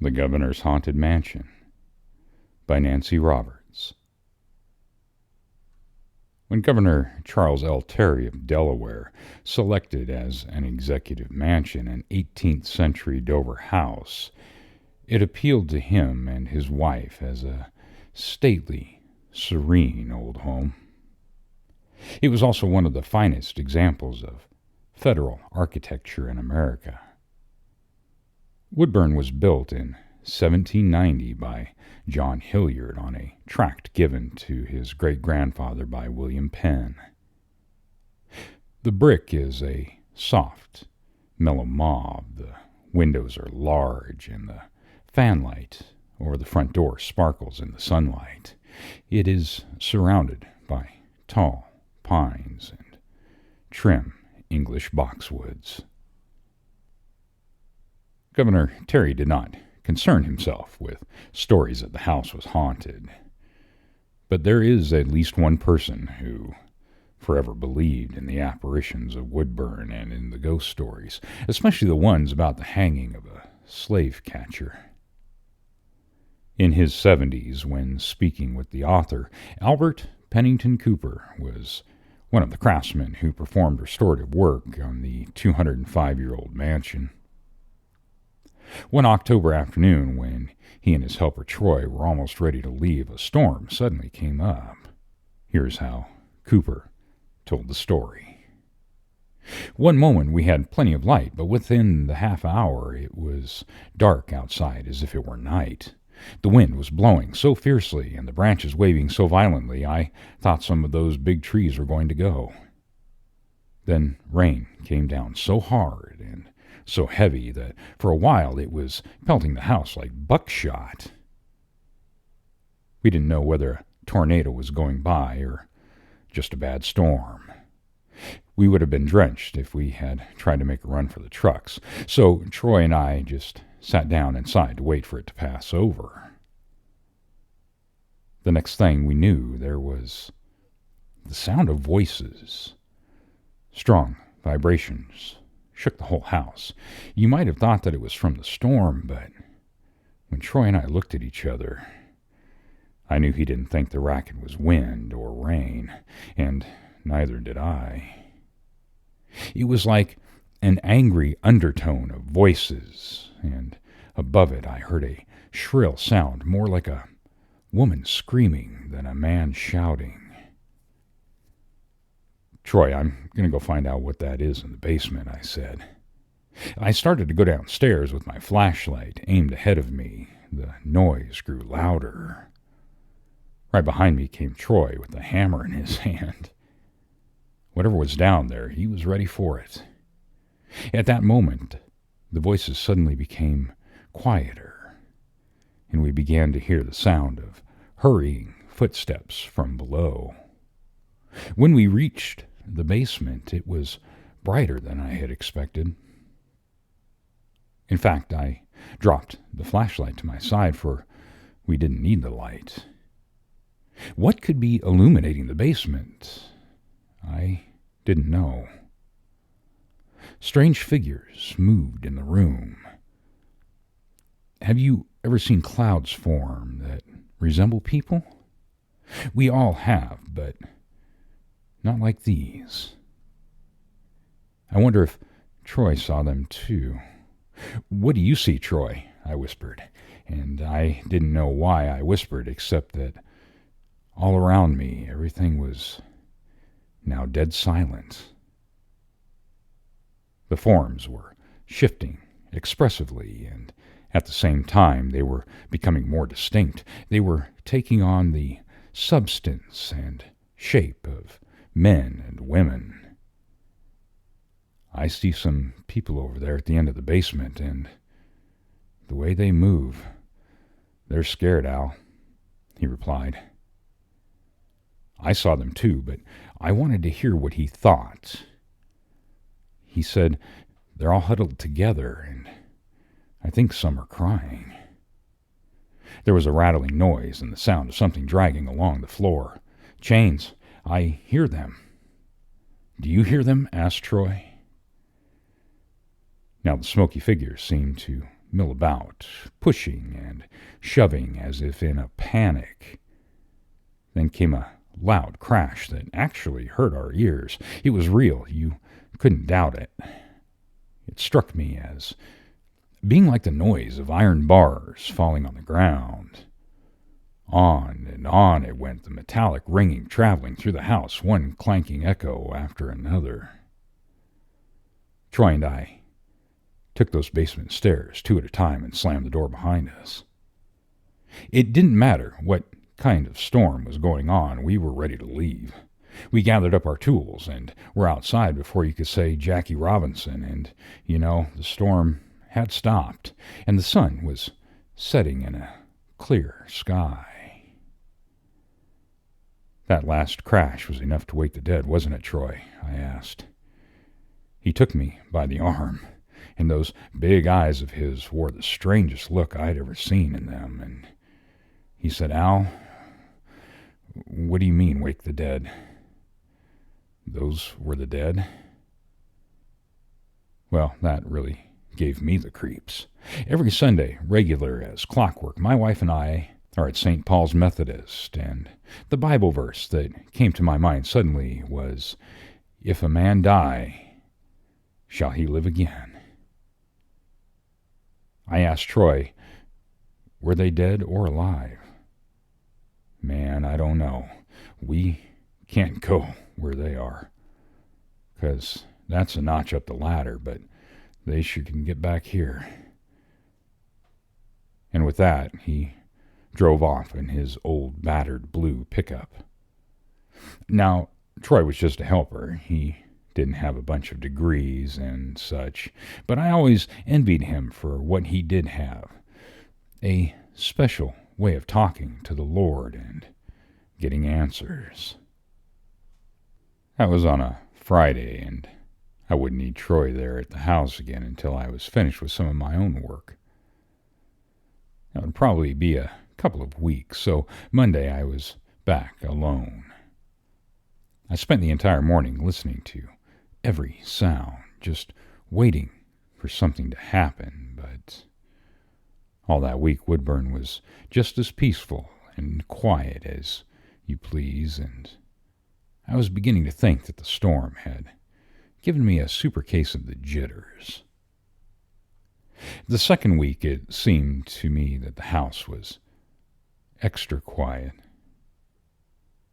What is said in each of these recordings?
The Governor's Haunted Mansion by Nancy Roberts. When Governor Charles L. Terry of Delaware selected as an executive mansion an 18th century Dover house, it appealed to him and his wife as a stately, serene old home. It was also one of the finest examples of federal architecture in America. Woodburn was built in 1790 by John Hilliard on a tract given to his great-grandfather by William Penn. The brick is a soft, mellow mauve, the windows are large, and the fanlight over the front door sparkles in the sunlight. It is surrounded by tall pines and trim English boxwoods. Governor Terry did not concern himself with stories that the house was haunted, but there is at least one person who forever believed in the apparitions of Woodburn and in the ghost stories, especially the ones about the hanging of a slave catcher. In his 70s, when speaking with the author, Albert Pennington Cooper was one of the craftsmen who performed restorative work on the 205-year-old mansion. One October afternoon, when he and his helper Troy were almost ready to leave, a storm suddenly came up. Here's how Cooper told the story. One moment we had plenty of light, but within the half hour it was dark outside as if it were night. The wind was blowing so fiercely and the branches waving so violently I thought some of those big trees were going to go. Then rain came down so hard and so heavy that for a while it was pelting the house like buckshot. We didn't know whether a tornado was going by or just a bad storm. We would have been drenched if we had tried to make a run for the trucks, so Troy and I just sat down inside to wait for it to pass over. The next thing we knew, there was the sound of voices. Strong vibrations shook the whole house. You might have thought that it was from the storm, but when Troy and I looked at each other, I knew he didn't think the racket was wind or rain, and neither did I. It was like an angry undertone of voices, and above it I heard a shrill sound, more like a woman screaming than a man shouting. Troy, I'm going to go find out what that is in the basement, I said. I started to go downstairs with my flashlight aimed ahead of me. The noise grew louder. Right behind me came Troy with a hammer in his hand. Whatever was down there, he was ready for it. At that moment, the voices suddenly became quieter, and we began to hear the sound of hurrying footsteps from below. When we reached the basement, it was brighter than I had expected. In fact, I dropped the flashlight to my side, for we didn't need the light. What could be illuminating the basement? I didn't know. Strange figures moved in the room. Have you ever seen clouds form that resemble people? We all have, but not like these. I wonder if Troy saw them too. What do you see, Troy? I whispered, and I didn't know why I whispered, except that all around me everything was now dead silent. The forms were shifting expressively, and at the same time they were becoming more distinct. They were taking on the substance and shape of men and women. I see some people over there at the end of the basement, and the way they move, they're scared, Al, he replied. I saw them too, but I wanted to hear what he thought. He said they're all huddled together, and I think some are crying. There was a rattling noise and the sound of something dragging along the floor. Chains. I hear them. Do you hear them? Asked Troy. Now the smoky figures seemed to mill about, pushing and shoving as if in a panic. Then came a loud crash that actually hurt our ears. It was real. You couldn't doubt it. It struck me as being like the noise of iron bars falling on the ground. On and on it went, the metallic ringing traveling through the house, one clanking echo after another. Troy and I took those basement stairs, two at a time, and slammed the door behind us. It didn't matter what kind of storm was going on, we were ready to leave. We gathered up our tools and were outside before you could say Jackie Robinson, and, the storm had stopped, and the sun was setting in a clear sky. That last crash was enough to wake the dead, wasn't it, Troy? I asked. He took me by the arm, and those big eyes of his wore the strangest look I'd ever seen in them, and he said, Al, what do you mean, wake the dead? Those were the dead? Well, that really gave me the creeps. Every Sunday, regular as clockwork, my wife and I are at St. Paul's Methodist, and the Bible verse that came to my mind suddenly was, if a man die, shall he live again? I asked Troy, were they dead or alive? Man, I don't know. We can't go where they are, 'cause that's a notch up the ladder, but they sure can get back here. And with that, he drove off in his old battered blue pickup. Now, Troy was just a helper. He didn't have a bunch of degrees and such, but I always envied him for what he did have. A special way of talking to the Lord and getting answers. That was on a Friday, and I wouldn't need Troy there at the house again until I was finished with some of my own work. That would probably be a couple of weeks, so Monday I was back alone. I spent the entire morning listening to every sound, just waiting for something to happen, but all that week Woodburn was just as peaceful and quiet as you please, and I was beginning to think that the storm had given me a super case of the jitters. The second week it seemed to me that the house was extra quiet.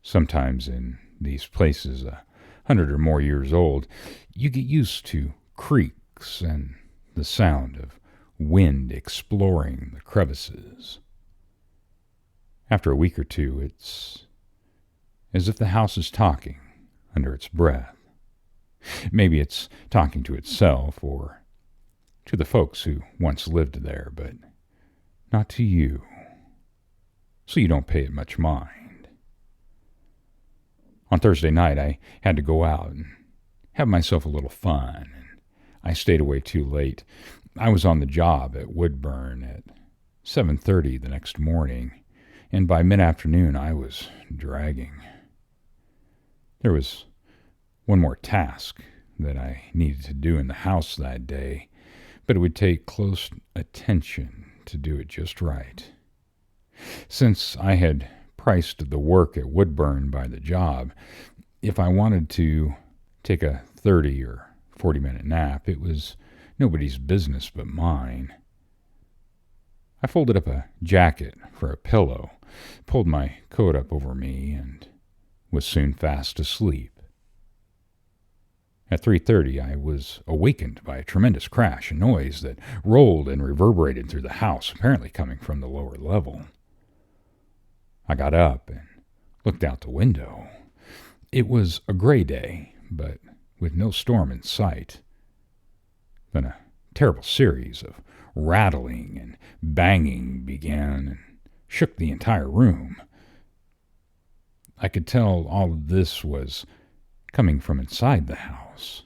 Sometimes in these places 100 or more years old, you get used to creaks and the sound of wind exploring the crevices. After a week or two, it's as if the house is talking under its breath. Maybe it's talking to itself or to the folks who once lived there, but not to you, so you don't pay it much mind. On Thursday night, I had to go out and have myself a little fun, and I stayed away too late. I was on the job at Woodburn at 7:30 the next morning, and by mid-afternoon I was dragging. There was one more task that I needed to do in the house that day, but it would take close attention to do it just right. Since I had priced the work at Woodburn by the job, if I wanted to take a 30 or 40-minute nap, it was nobody's business but mine. I folded up a jacket for a pillow, pulled my coat up over me, and was soon fast asleep. At 3:30 I was awakened by a tremendous crash, a noise that rolled and reverberated through the house, apparently coming from the lower level. I got up and looked out the window. It was a gray day, but with no storm in sight. Then a terrible series of rattling and banging began and shook the entire room. I could tell all of this was coming from inside the house.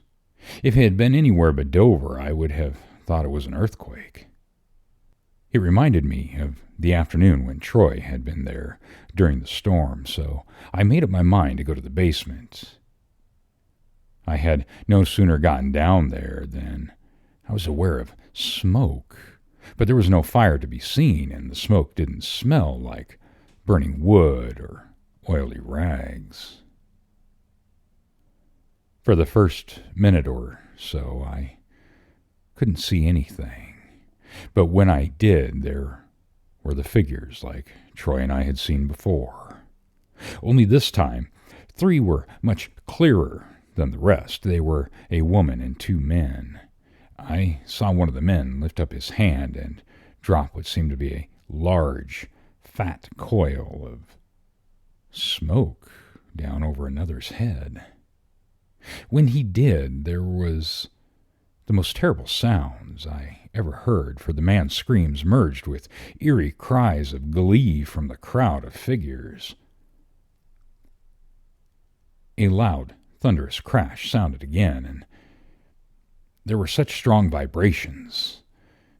If it had been anywhere but Dover, I would have thought it was an earthquake. It reminded me of the afternoon when Troy had been there during the storm, so I made up my mind to go to the basement. I had no sooner gotten down there than I was aware of smoke but there was no fire to be seen, and the smoke didn't smell like burning wood or oily rags. For the first minute or so, I couldn't see anything, but when I did, there were the figures like Troy and I had seen before. Only this time, 3 were much clearer than the rest. They were a woman and 2 men. I saw one of the men lift up his hand and drop what seemed to be a large, fat coil of smoke down over another's head. When he did, there was the most terrible sounds I ever heard, for the man's screams merged with eerie cries of glee from the crowd of figures. A loud, thunderous crash sounded again, and there were such strong vibrations.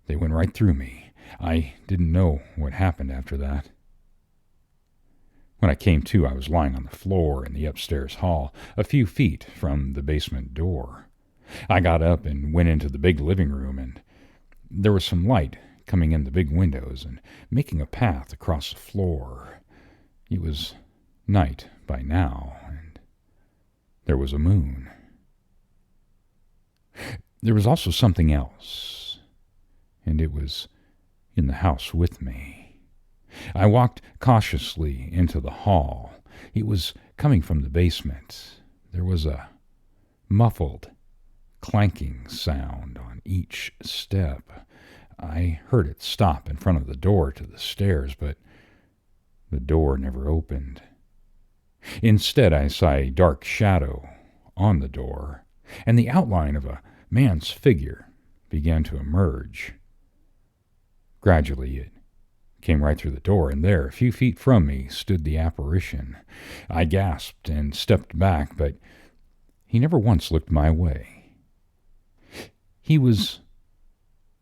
They went right through me. I didn't know what happened after that. When I came to, I was lying on the floor in the upstairs hall, a few feet from the basement door. I got up and went into the big living room, and there was some light coming in the big windows and making a path across the floor. It was night by now, and there was a moon. There was also something else, and it was in the house with me. I walked cautiously into the hall. It was coming from the basement. There was a muffled, clanking sound on each step. I heard it stop in front of the door to the stairs, but the door never opened. Instead, I saw a dark shadow on the door, and the outline of a man's figure began to emerge. Gradually, it came right through the door, and there, a few feet from me, stood the apparition. I gasped and stepped back, but he never once looked my way. He was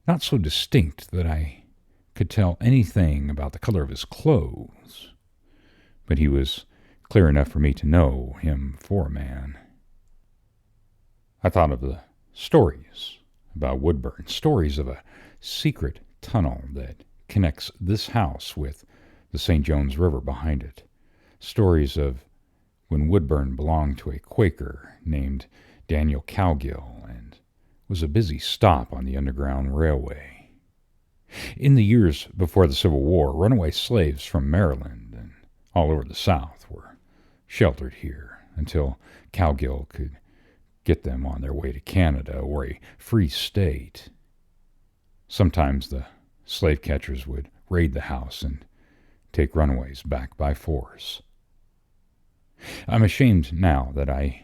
not so distinct that I could tell anything about the color of his clothes, but he was clear enough for me to know him for a man. I thought of the stories about Woodburn, stories of a secret tunnel that connects this house with the St. John's River behind it. Stories of when Woodburn belonged to a Quaker named Daniel Cowgill and was a busy stop on the Underground Railway. In the years before the Civil War, runaway slaves from Maryland and all over the South were sheltered here until Cowgill could get them on their way to Canada or a free state. Sometimes the slave catchers would raid the house and take runaways back by force. I'm ashamed now that I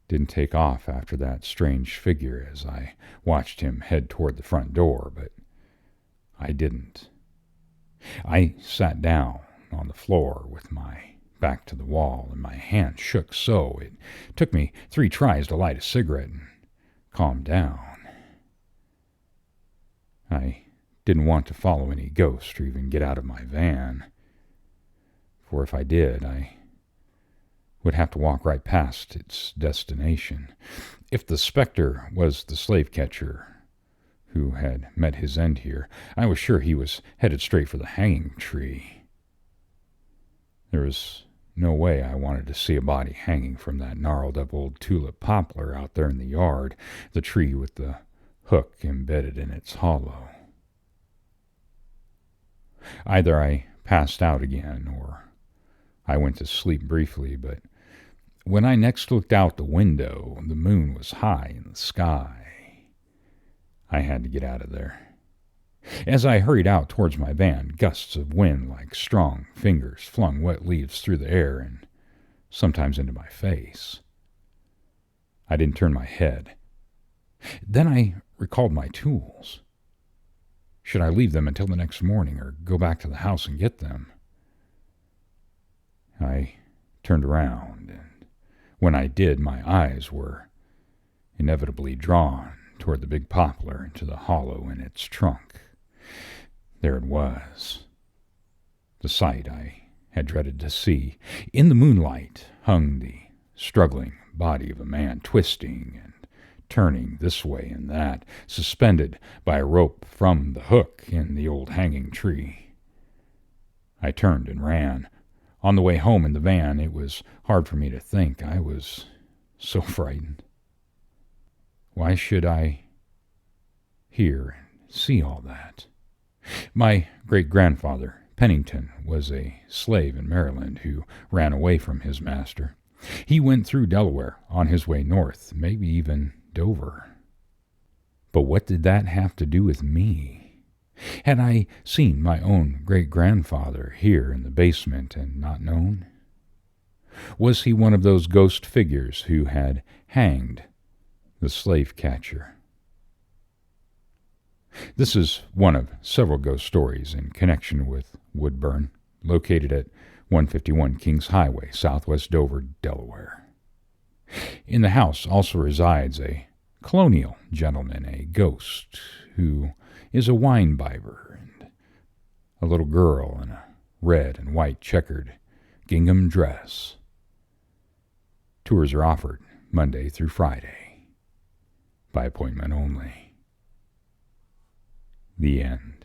didn't take off after that strange figure as I watched him head toward the front door, but I didn't. I sat down on the floor with my back to the wall, and my hand shook so it took me 3 tries to light a cigarette and calm down. I didn't want to follow any ghost or even get out of my van, for if I did, I would have to walk right past its destination. If the specter was the slave catcher who had met his end here, I was sure he was headed straight for the hanging tree. There was no way I wanted to see a body hanging from that gnarled up old tulip poplar out there in the yard, the tree with the hook embedded in its hollow. Either I passed out again, or I went to sleep briefly, but when I next looked out the window, the moon was high in the sky. I had to get out of there. As I hurried out towards my van, gusts of wind like strong fingers flung wet leaves through the air and sometimes into my face. I didn't turn my head. Then I recalled my tools. Should I leave them until the next morning or go back to the house and get them? I turned around, and when I did, my eyes were inevitably drawn toward the big poplar and to the hollow in its trunk. There it was, the sight I had dreaded to see. In the moonlight hung the struggling body of a man, twisting and turning this way and that, suspended by a rope from the hook in the old hanging tree. I turned and ran. On the way home in the van, it was hard for me to think. I was so frightened. Why should I hear and see all that? My great-grandfather, Pennington, was a slave in Maryland who ran away from his master. He went through Delaware on his way north, maybe even Dover. But what did that have to do with me? Had I seen my own great-grandfather here in the basement and not known? Was he one of those ghost figures who had hanged the slave catcher? This is one of several ghost stories in connection with Woodburn, located at 151 Kings Highway, southwest Dover, Delaware. In the house also resides a colonial gentleman, a ghost, who is a wine bibber, and a little girl in a red and white checkered gingham dress. Tours are offered Monday through Friday, by appointment only. The end.